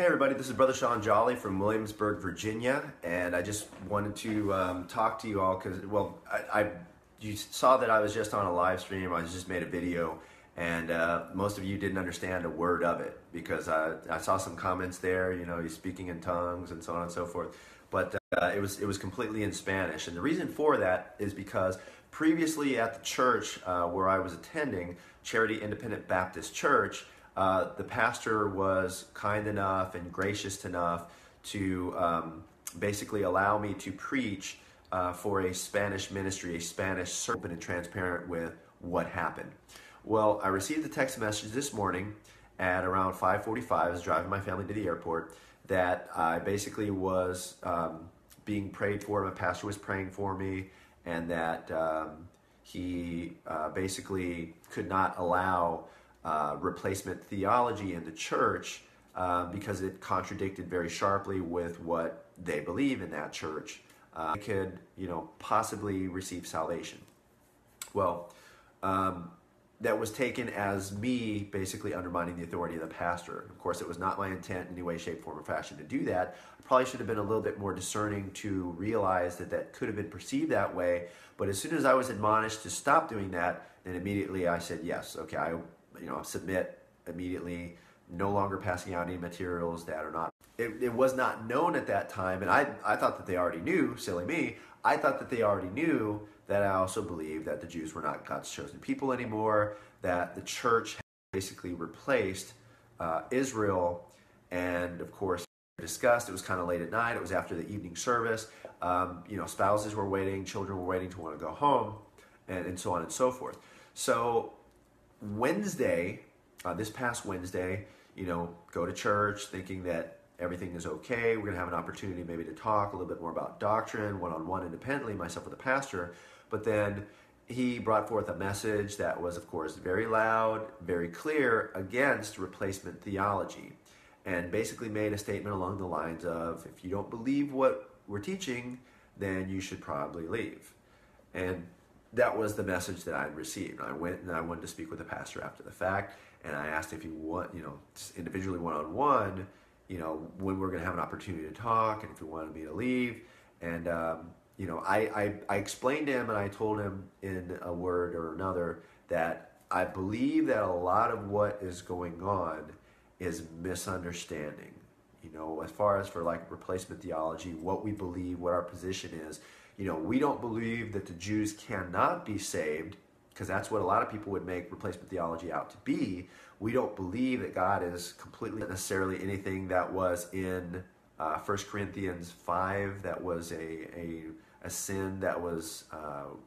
Hey everybody, this is Brother Sean Jolly from Williamsburg, Virginia, and I just wanted to talk to you all because, well, you saw that I was just on a live stream. I just made a video, and most of you didn't understand a word of it because I saw some comments there. You know, he's speaking in tongues and so on and so forth, but it was completely in Spanish, and the reason for that is because previously at the church where I was attending, Charity Independent Baptist Church. The pastor was kind enough and gracious enough to basically allow me to preach for a Spanish ministry, a Spanish sermon, open and transparent with what happened. Well, I received a text message this morning at around 5:45. I was driving my family to the airport that I basically was being prayed for. My pastor was praying for me, and that he basically could not allow replacement theology in the church because it contradicted very sharply with what they believe in that church. They could, possibly receive salvation. Well, that was taken as me basically undermining the authority of the pastor. Of course, it was not my intent in any way, shape, form, or fashion to do that. I probably should have been a little bit more discerning to realize that that could have been perceived that way. But as soon as I was admonished to stop doing that, then immediately I said, yes, okay, I submit immediately, no longer passing out any materials that are not. It was not known at that time, and I thought that they already knew, silly me, I thought that they already knew that I also believed that the Jews were not God's chosen people anymore, that the church had basically replaced Israel, and of course, discussed, it was kind of late at night, it was after the evening service, spouses were waiting, children were waiting to want to go home, and so on and so forth. So Wednesday, this past Wednesday, go to church thinking that everything is okay. We're going to have an opportunity maybe to talk a little bit more about doctrine, one-on-one independently, myself with the pastor. But then he brought forth a message that was, of course, very loud, very clear against replacement theology, and basically made a statement along the lines of, if you don't believe what we're teaching, then you should probably leave. And that was the message that I had received. I went and I wanted to speak with the pastor after the fact, and I asked if he want, individually one-on-one, when we're going to have an opportunity to talk, and if he wanted me to leave. And I explained to him, and I told him in a word or another that I believe that a lot of what is going on is misunderstanding. As far as for like replacement theology, what we believe, what our position is. We don't believe that the Jews cannot be saved, because that's what a lot of people would make replacement theology out to be. We don't believe that God is completely necessarily anything that was in 1 Corinthians 5 that was a sin that was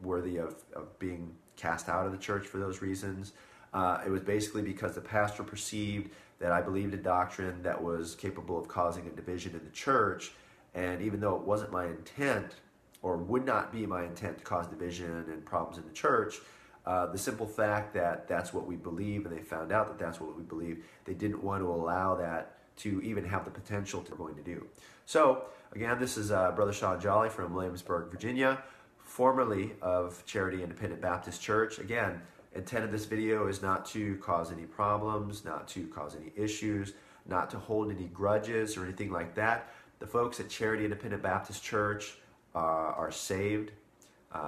worthy of being cast out of the church for those reasons. It was basically because the pastor perceived that I believed a doctrine that was capable of causing a division in the church, and even though it wasn't my intent, or would not be my intent to cause division and problems in the church, the simple fact that that's what we believe, and they found out that that's what we believe, they didn't want to allow that to even have the potential to going to do. So, again, this is Brother Sean Jolly from Williamsburg, Virginia, formerly of Charity Independent Baptist Church. Again, intent of this video is not to cause any problems, not to cause any issues, not to hold any grudges or anything like that. The folks at Charity Independent Baptist Church are saved.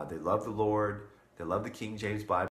They love the Lord. They love the King James Bible.